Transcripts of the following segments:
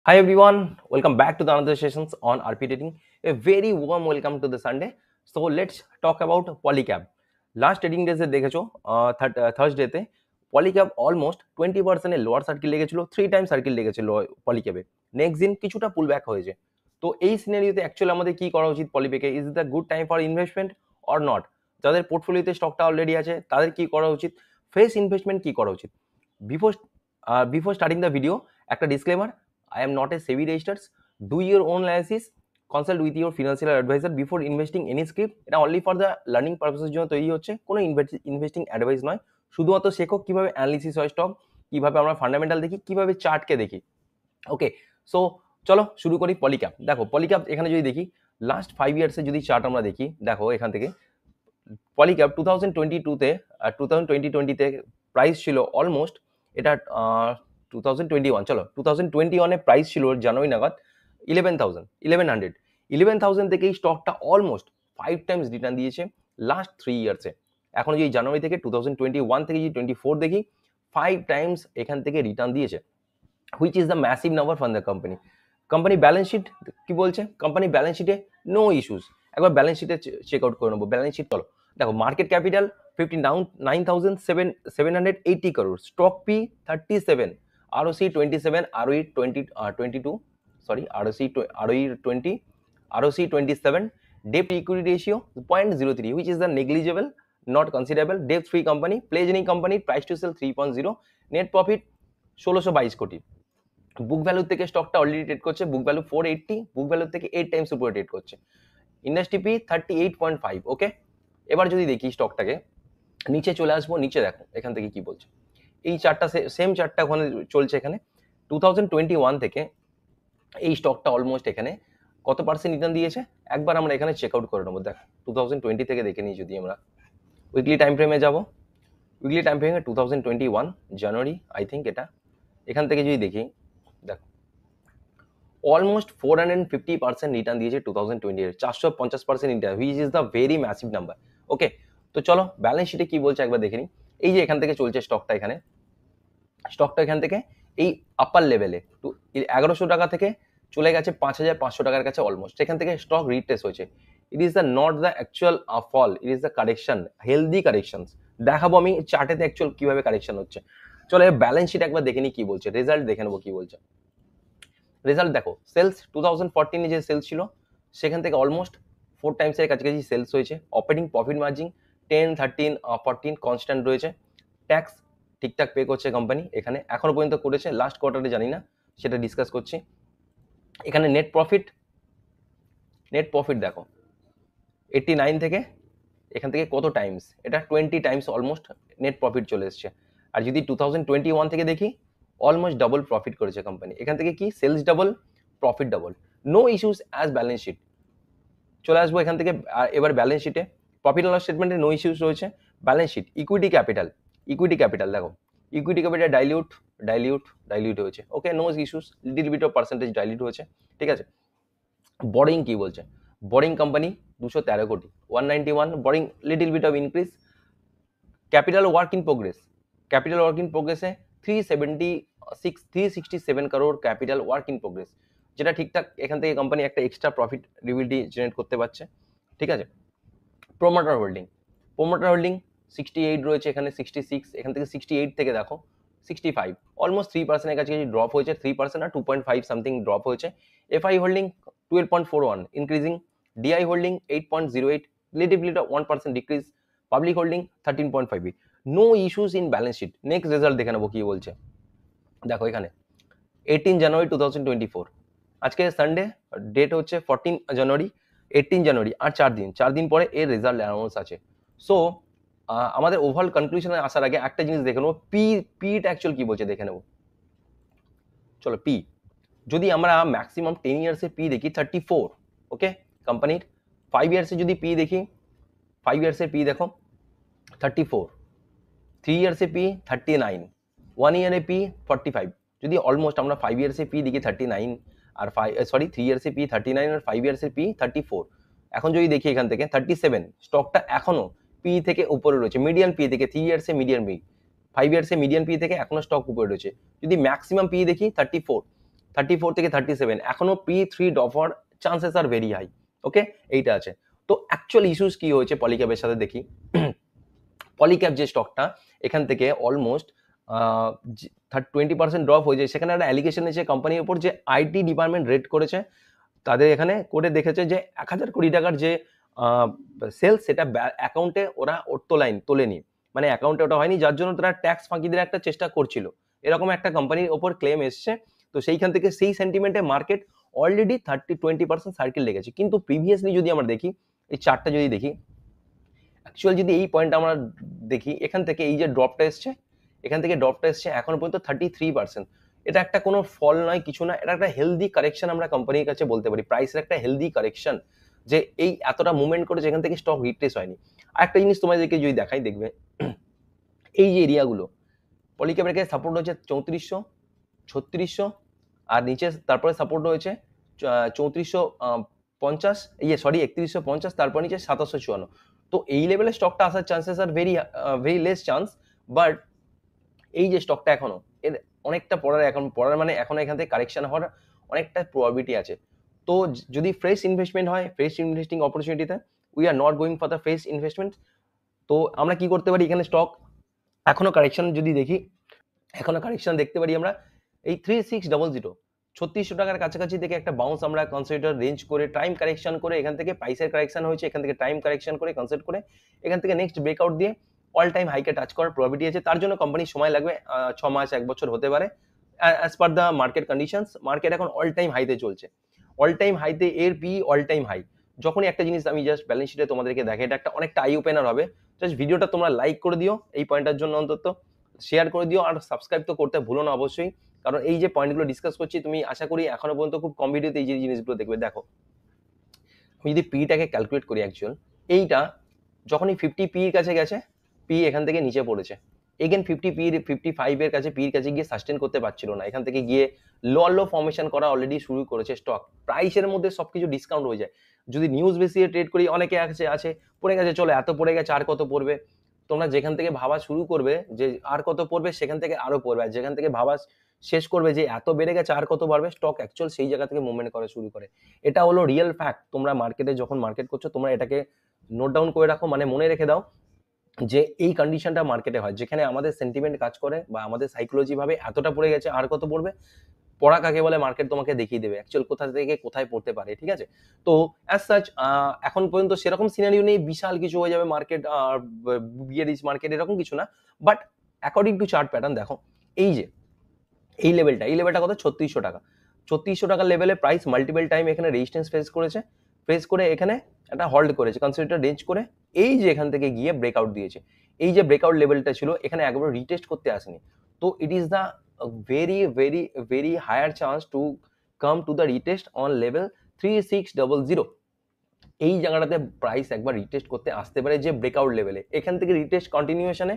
Hi everyone, welcome back to the another sessions on RP Trading. A very warm welcome to the Sunday. So let's talk about Polycab. Last trading days দেখেছো Thursday তে Polycab almost 20% এর lower circle লেগেছিল, 3 time circle লেগেছিল পলিক্যাবে। Next দিন কিছুটা পুল back হয়েছে। তো এই সিনারিওতে অ্যাকচুয়ালি আমাদের কি করা উচিত পলিপেকে? Is the good time for investment or not? যাদের পোর্টফোলিওতে স্টকটা অলরেডি আছে তাদের কি করা উচিত? ফ্রেশ ইনভেস্টমেন্ট কি করা উচিত? Before before starting the video একটা disclaimer, I am not a SEBI registered. Do your own analysis. Consult with your financial advisor before investing any script. এটা অনলি ফর দ্য লার্নিং পারপাসের জন্য তৈরি হচ্ছে, কোনো investing advice নয়। শুধুমাত্র শেখো কিভাবে অ্যানালিসিস হয় স্টক, কিভাবে আমরা ফান্ডামেন্টাল দেখি, কিভাবে চার্টকে দেখি। ওকে, সো চলো শুরু করি। পলিক্যাপ দেখো, পলিক্যাপ এখানে যদি দেখি লাস্ট 5 ইয়ার্সের যদি চার্ট আমরা দেখি, দেখো এখান থেকে পলিক্যাপ 2022-তে 2020-তে প্রাইস ছিল অলমোস্ট, এটা 2021, চলো 2021-এ প্রাইস ছিল জানুয়ারি নাগাদ 11,100 থেকে এই স্টকটা অলমোস্ট 5 টাইমস রিটার্ন দিয়েছে লাস্ট 3 ইয়ার্সে। এখন যদি জানুয়ারি থেকে 2021 থেকে যদি 24 দেখি, 5 টাইমস এখান থেকে রিটার্ন দিয়েছে, which is the massive number from the company. Company balance sheet কি বলছে? কোম্পানি ব্যালেন্স শিটে নো ইস্যুস। একবার ব্যালেন্স শিটে চেক আউট করে নেবো। ব্যালেন্স শিট চলো দেখো, market capital 59,780 crore, stock P 37, ROC 27, ROE 22, sorry, ROE 20, ROC 27, debt equity ratio 0.03, which is the negligible, not considerable, debt free company, pledge any company, price to sell 3.0, net profit 1622 কোটি। Book value থেকে স্টকটা already trade করছে, book value 480, book value থেকে 8 Times উপরে trade করছে। Industry P 38.5। ওকে, এবার যদি দেখি স্টকটাকে, নিচে চলে আসবো। নিচে দেখো এখান থেকে কি বলছে, এই চারটা সেম চারটা ওখানে চলছে। এখানে 2021 থেকে এই স্টকটা অলমোস্ট এখানে কত পার্সেন্ট রিটার্ন দিয়েছে একবার আমরা এখানে চেক আউট করে নেবো। দেখ 2020 থেকে দেখে নিই। যদি আমরা উইকলি টাইম ফ্রেমে যাবো, উইকলি টাইম ফ্রেমে 2021 জানুয়ারি আই থিঙ্ক, এটা এখান থেকে যদি দেখি, দেখো অলমোস্ট 450% রিটার্ন দিয়েছে 2020 এর, 450% return, which is the very massive number. Okay, তো চলো ব্যালেন্স শিটে কি বলছে একবার দেখে নিই। এই যে এখান থেকে চলছে স্টকটা, এখানে স্টকটা এখান থেকে এই আপার লেভেলে 1100 টাকা থেকে চলে গেছে 5,500 টাকার কাছে অলমোস্ট। সেখান থেকে স্টক রিটেস হয়েছে। It is the not the actual fall, it is the correction, healthy correction. দেখাবো আমি চার্টেতে অ্যাকচুয়াল কিভাবে কারেকশন হচ্ছে। চলো ব্যালেন্স শিট একবার দেখে নিই কি বলছে, রেজাল্ট দেখে নেবো কি বলছে। রেজাল্ট দেখো, সেলস 2014 যে সেলস ছিল সেখান থেকে অলমোস্ট 4 টাইমসের কাছাকাছি সেলস হয়েছে। অপারেটিং প্রফিট মার্জিন 10, 13, 14 কনস্ট্যান্ট রয়েছে। ট্যাক্স ঠিকঠাক পে করছে কোম্পানি, এখানে এখনো পর্যন্ত করেছে, লাস্ট কোয়ার্টারে জানি না, সেটা ডিসকাস করছি। এখানে নেট প্রফিট দেখো 89 থেকে এখান থেকে কত টাইমস, এটা 20 টাইমস অলমোস্ট নেট প্রফিট চলে এসছে। আর যদি 2021 থেকে দেখি, অলমোস্ট ডাবল প্রফিট করেছে কোম্পানি। এখান থেকে কি sales double, profit double, no issues as balance sheet. চলে আসবো এখান থেকে এবার ব্যালেন্স শিটে, প্রফিট অ্যান্ড লস স্টেটমেন্টে নো ইস্যুস রয়েছে। ব্যালেন্স শিট, ইকুইটি ক্যাপিটাল দেখো, ইকুইটি ক্যাপিটাল ডাইলিউট হয়েছে। Okay, no issues, little bit of percentage dilute হয়েছে, ঠিক আছে। বরিং কি বলছে? বরিং কোম্পানি 213 কোটি, 191, boring little bit of increase. Capital work in প্রোগ্রেসে 367 crore capital work in progress, যেটা ঠিকঠাক এখান থেকে কোম্পানি একটা এক্সট্রা প্রফিট রিবিলিটি জেনারেট করতে পারছে, ঠিক আছে। প্রোমোটার হোল্ডিং 68 রয়েছে, এখানে 66, এখান থেকে 68 থেকে দেখো 65, অলমোস্ট 3% কাছে ড্রপ হয়েছে, 3% আর 2.5 সামথিং ড্রপ হয়েছে। FI holding 12.41 increasing, DI holding 8.08, little 1% decrease, public holding 13.58, no issues in balance sheet. Next result দেখে নেবো কি বলছে। দেখো এখানে 18 জানুয়ারি 2024, আজকে সানডে, ডেট হচ্ছে 14 জানুয়ারি, 18 জানুয়ারি, আর 4 দিন পরে এর রেজাল্ট অ্যানাউন্স আছে। সো আমাদের ওভারঅল কনক্লুশনে আসার আগে একটা জিনিস দেখে নেবো, পিটা অ্যাকচুয়াল কি বলছে দেখে নেবো। চলো পি, যদি আমরা ম্যাক্সিমাম 10 ইয়ার্সে পি দেখি 34, ওকে, কোম্পানির 5 ইয়ার্সে যদি পি দেখি, 5 ইয়ার্সে পি দেখো 34, 3 ইয়ার্সে পি 39, 1 ইয়ারে পি 45। যদি অলমোস্ট আমরা 5 ইয়ার্সে পি দেখি 39 আর 3 ইয়ার্সে পি 39 আর 5 ইয়ার্সে পি 34। এখন যদি দেখি এখান থেকে 37, স্টকটা এখনো পি থেকে উপরে রয়েছে, মিডিয়ান পি থেকে, 3 ইয়ার্সে মিডিয়ান পি, 5 ইয়ার্সে মিডিয়ান পি থেকে এখনো স্টক উপরে রয়েছে। যদি ম্যাক্সিমাম পি দেখি 34, 34 থেকে 37, এখনো P3 ড্রপ হওয়ার চান্সেস আর ভেরি হাই। ওকে, এইটা আছে। তো অ্যাকচুয়াল ইস্যুস কি হয়েছে পলিক্যাবের সাথে দেখি। পলিক্যাব যে স্টকটা এখান থেকে অলমোস্ট 20% ড্রপ হয়ে যায়, সেখানে একটা অ্যালিগেশন এসেছে কোম্পানির উপর যে আইটি ডিপার্টমেন্ট রেড করেছে, তাদের এখানে করে দেখেছে যে 1,000 কোটি টাকার যে সেলস সেটা অ্যাকাউন্টে ওরা তোলেনি, মানে অ্যাকাউন্টে ওটা হয়নি, যার জন্য তারা ট্যাক্স ফাঁকি দেওয়ার একটা চেষ্টা করছিল, এরকম একটা কোম্পানির ওপর ক্লেম এসছে। তো সেইখান থেকে সেই সেন্টিমেন্টে মার্কেট অলরেডি 20% সার্কেল লেগেছে। কিন্তু প্রিভিয়াসলি যদি আমরা দেখি, এই চার্টটা যদি দেখি, অ্যাকচুয়াল যদি এই পয়েন্ট আমরা দেখি, এখান থেকে এই যে ড্রপটা এসছে, এখান থেকে ড্রপটা এসছে এখনো পর্যন্ত 33%। এটা একটা কোনো ফল নয়, কিছু না, এটা একটা হেলদি কারেকশন আমরা কোম্পানির কাছে বলতে পারি, প্রাইসের একটা হেলদি কারেকশন, যে এই এতটা মুভমেন্ট করেছে এখান থেকে স্টক রিট্রেস হয়নি। আর একটা জিনিস তোমাদেরকে যদি দেখাই, দেখবে এই যে এরিয়াগুলো পলিক্যাবের কাছে সাপোর্ট হচ্ছে 3400, 3600, আর নিচে তারপরে সাপোর্ট রয়েছে 3450, 3150, তারপর নিচে 2754। তো এই লেভেলে স্টকটা আসার chances are very less chance. But এই যে স্টকটা এখনো এর অনেকটা পড়ার মানে এখনো এখান থেকে কারেকশন হওয়ার অনেকটা প্রবাবিলিটি আছে। তো যদি ফ্রেশ ইনভেস্টমেন্ট হয়, ফ্রেশ ইনভেস্টিং অপরচুনিটিতে we are not going for the fresh investment, তো আমরা কি করতে পারি, এখানে স্টক এখনো কারেকশন যদি দেখি, এখনো কারেকশন দেখতে পারি আমরা এই 3600, 3600 টাকার কাছাকাছি থেকে একটা বাউন্স আমরা কনসিডার রেঞ্জ করে টাইম কারেকশন করে, এখান থেকে প্রাইসের কারেকশন হয়েছে, এখান থেকে টাইম কারেকশন করে কনসিডার করে এখান থেকে নেক্সট ব্রেকআউট দিয়ে অল টাইম হাইকে টাচ করার প্রবাবিলিটি আছে। তার জন্য কোম্পানির সময় লাগবে 6 মাস 1 বছর হতে পারে, as per the market conditions. Market এখন অল টাইম হাইতে চলছে, অল টাইম হাইতে এর পি অল টাইম হাই। যখনই একটা জিনিস আমি জাস্ট ব্যালেন্স শিটে তোমাদেরকে দেখে, এটা একটা অনেকটা আই ওপেনার হবে। জাস্ট ভিডিওটা তোমরা লাইক করে দিও এই পয়েন্টটার জন্য, অন্তত শেয়ার করে দিও, আর সাবস্ক্রাইব তো করতে ভুলো না অবশ্যই, কারণ এই যে পয়েন্টগুলো ডিসকাস করছি তুমি আশা করি এখনো পর্যন্ত খুব কম ভিডিওতে এই যে জিনিসগুলো দেখবে। দেখো আমি যদি পিটাকে ক্যালকুলেট করি, অ্যাকচুয়াল এইটা যখনই 50 পি এর কাছে গেছে, পি এখান থেকে নিচে পড়েছে, এগেন 55 এর কাছে পি এর কাছে গিয়ে সাস্টেন করতে পারছিল না, এখান থেকে গিয়ে লো ফর্মেশন করা অলরেডি শুরু করেছে স্টক। প্রাইসের মধ্যে সবকিছু ডিসকাউন্ট হয়ে যায়, যদি নিউজ বেশি ট্রেড করি, অনেকে আছে পড়ে গেছে, চলো এত পড়ে গেছে আর কত পড়বে, তোমরা যেখান থেকে ভাবা শুরু করবে যে আর কত পড়বে, সেখান থেকে আরো পড়বে, আর যেখান থেকে ভাবা শেষ করবে যে এত বেড়ে গেছে আর কত বাড়বে, স্টক অ্যাকচুয়াল সেই জায়গা থেকে মুভমেন্ট করা শুরু করে। এটা হলো রিয়েল ফ্যাক্ট। তোমরা মার্কেটে যখন মার্কেট করছো, তোমরা এটাকে নোট ডাউন করে রাখো, মানে মনে রেখে দাও যে এই কন্ডিশনটা মার্কেটে হয়, যেখানে আমাদের সেন্টিমেন্ট কাজ করে বা আমাদের সাইকোলজি ভাবে এতটা পড়ে গেছে আর কত পড়বে, পড়া কাকে বলে মার্কেট তোমাকে দেখিয়ে দেবে অ্যাকচুয়াল কোথা থেকে কোথায় পড়তে পারে, ঠিক আছে। তো অ্যাজ সাচ এখন পর্যন্ত সেরকম সিনারিও নেই বিশাল কিছু হয়ে যাবে মার্কেট, বিয়ারিশ মার্কেট এরকম কিছু না। But according to chart pattern দেখো, এই যে এই লেভেলটা কত, 3600 টাকা। 3600 টাকার লেভেলে প্রাইস মাল্টিপল টাইম এখানে রেজিস্ট্যান্স ফেস করে এখানে একটা হোল্ড করেছে, কনসিডার রেঞ্জ করে, এই যে এখান থেকে গিয়ে ব্রেকআউট দিয়েছে, এই যে ব্রেকআউট লেভেলটা ছিল এখানে একবার রিটেস্ট করতে আসেনি। তো it is the very higher chance to come to the retest on level 3600। এই জায়গাটাতে প্রাইস একবার রিটেস্ট করতে আসতে পারে, যে ব্রেকআউট লেভেলে এখান থেকে রিটেস্ট কন্টিনিউশনে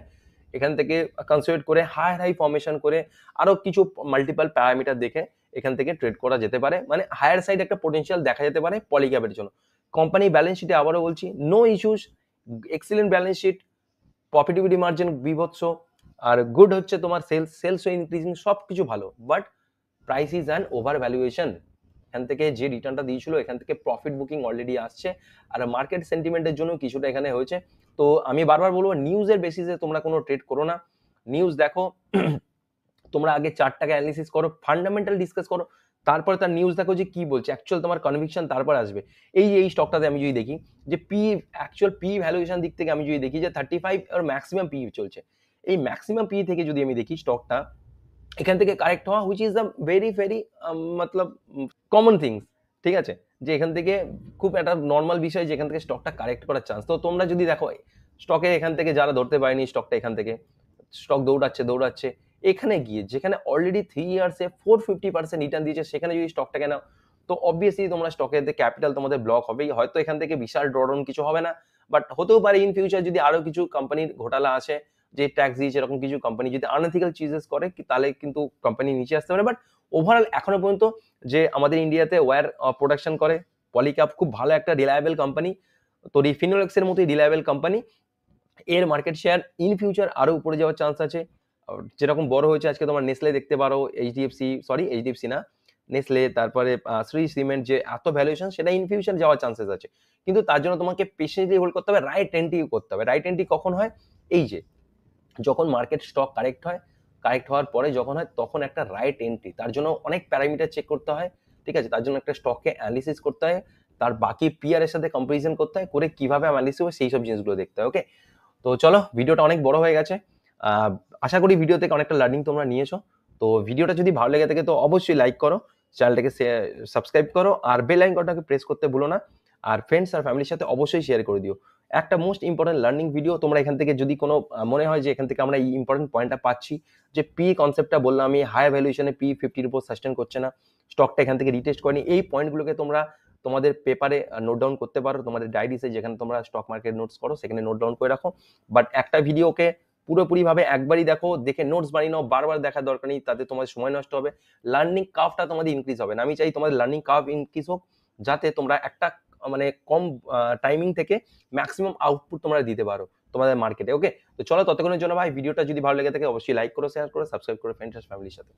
এখান থেকে কনসিডার করে হাই ফর্মেশন করে আরো কিছু মাল্টিপল প্যারামিটার দেখে এখান থেকে ট্রেড করা যেতে পারে, মানে হায়ার সাইড একটা পোটেনশিয়াল দেখা যেতে পারে পলিক্যাবের জন্য। কোম্পানি ব্যালেন্স শিটে আবারও বলছি, no issues, excellent balance sheet, profitability margin বিভৎস, আর গুড হচ্ছে তোমার সেলস ইনক্রিজিং, সব কিছু ভালো। But price is an over valuation, এখান থেকে যে রিটার্নটা দিয়েছিল এখান থেকে প্রফিট বুকিং অলরেডি আসছে, আর মার্কেট সেন্টিমেন্টের জন্য কিছুটা এখানে হয়েছে। তো আমি বারবার বলবো, নিউজের বেসিসে তোমরা কোনো ট্রেড করো না, নিউজ দেখো, তোমরা আগে চার্টটাকে অ্যানালিসিস করো, ফান্ডামেন্টাল ডিসকাস করো, তারপরে তার নিউজ দেখো যে কি বলছে, অ্যাকচুয়াল তোমার কনভিকশন তারপর আসবে। এই স্টকটাতে আমি যদি দেখি যে অ্যাকচুয়াল পি ভ্যালুয়েশন দিক থেকে আমি যদি দেখি যে 35 আর ম্যাক্সিমাম পি চলছে, এই ম্যাক্সিমাম পি থেকে যদি আমি দেখি স্টকটা এখান থেকে কারেক্ট হওয়া, which is the very Matlab common things, ঠিক আছে, যে এখান থেকে খুব একটা নর্মাল বিষয় যে এখান থেকে স্টকটা কারেক্ট করার চান্স। তো তোমরা যদি দেখো স্টকে এখান থেকে যারা ধরতে পারেনি স্টকটা, এখান থেকে স্টক দৌড়াচ্ছে এখানে গিয়ে, যেখানে অলরেডি 3 ইয়ার্সে 450% রিটার্ন দিয়েছে, সেখানে যদি স্টকটাকে নাও, তো অবভিয়াসলি তোমরা স্টকের ক্যাপিটাল তোমাদের ব্লক হবেই, হয়তো এখান থেকে বিশাল ড্রডাউন কিছু হবে না, বাট হতেও পারে ইন ফিউচার যদি আরো কিছু কোম্পানির ঘোটালা আছে, যে ট্যাক্স দিয়েছে এরকম কিছু কোম্পানি যদি আনএথিক্যাল চিজেস করে, তাহলে কিন্তু কোম্পানি নিচে আসতে পারে। বাট ওভারঅল এখনো পর্যন্ত যে আমাদের ইন্ডিয়াতে ওয়্যার প্রোডাকশন করে পলিক্যাব, খুব ভালো একটা রিলায়েবল কোম্পানি, তো ফিনোলেক্সের মতোই রিলায়েবল কোম্পানি, এর মার্কেট শেয়ার ইন ফিউচার আরো উপরে যাওয়ার চান্স আছে। যেরকম বড় হয়েছে আজকে তোমার নেসলে দেখতে পারো, এইচডিএফসি না, নেসলে, তারপরে শ্রী সিমেন্ট যে এত ভ্যালুয়েশন, সেটা ইন ফিউচার যাওয়ার চান্সেস আছে। কিন্তু তার জন্য তোমাকে পেশেন্টলি হোল্ড করতে হবে, রাইট এন্ট্রি করতে হবে। রাইট এন্ট্রি কখন হয়? এই যে যখন মার্কেট স্টক কারেক্ট হয়, কারেক্ট হওয়ার পরে যখন হয়, তখন একটা রাইট এন্ট্রি। তার জন্য অনেক প্যারামিটার চেক করতে হয়, ঠিক আছে? তার জন্য একটা স্টককে অ্যানালিসিস করতে হয়, তার বাকি পিয়ার এর সাথে কম্পারিজন করতে হয়, করে কিভাবে অ্যানালিসিস হবে সেই সব জিনিসগুলো দেখতে হয়। ওকে, তো চলো, ভিডিওটা অনেক বড় হয়ে গেছে। আশা করি ভিডিও থেকে অনেকটা লার্নিং তোমরা নিয়েছো। তো ভিডিওটা যদি ভালো লেগে থাকে তো অবশ্যই লাইক করো, চ্যানেলটাকে সাবস্ক্রাইব করো, আর বেল আইকনটাকে প্রেস করতে ভুলো না। আর ফ্রেন্ডস আর ফ্যামিলির সাথে অবশ্যই শেয়ার করে দিও। একটা মোস্ট ইম্পর্টেন্ট লার্নিং ভিডিও, তোমরা এখান থেকে যদি কোনো মনে হয় যে এখান থেকে আমরা এই ইম্পর্টেন্ট পয়েন্টটা পাচ্ছি, যে পি কনসেপ্টটা বললাম আমি, হাই ভ্যালুয়েশনে পি 50-র উপর সাস্টেন করছে না, স্টকটা এখান থেকে রিটেস্ট করেনি, এই পয়েন্টগুলোকে তোমরা তোমাদের পেপারে নোট ডাউন করতে পারো, তোমাদের ডায়েরিতে যেখানে তোমরা স্টক মার্কেট নোটস করো সেখানে নোট ডাউন করে রাখো। বাট একটা ভিডিওকে পুরোপুরিভাবে একবারই দেখো, দেখে নোটস বানিয়ে নাও, বারবার দেখার দরকার নেই, তাতে তোমাদের সময় নষ্ট হবে, লার্নিং কার্ভটা তোমাদের ইনক্রিজ হবে না। আমি চাই তোমাদের লার্নিং কার্ভ ইনক্রিজ হোক, যাতে তোমরা একটা মানে কম টাইমিং থেকে ম্যাক্সিমাম আউটপুট তোমরা দিতে পারো তোমাদের মার্কেটে। ওকে, তো চলো, ততক্ষণের জন্য ভাই ভিডিওটা যদি ভালো লেগে থাকে অবশ্যই লাইক করো, শেয়ার করো, সাবস্ক্রাইব করো ফ্রেন্ডস ফ্যামিলির সাথে।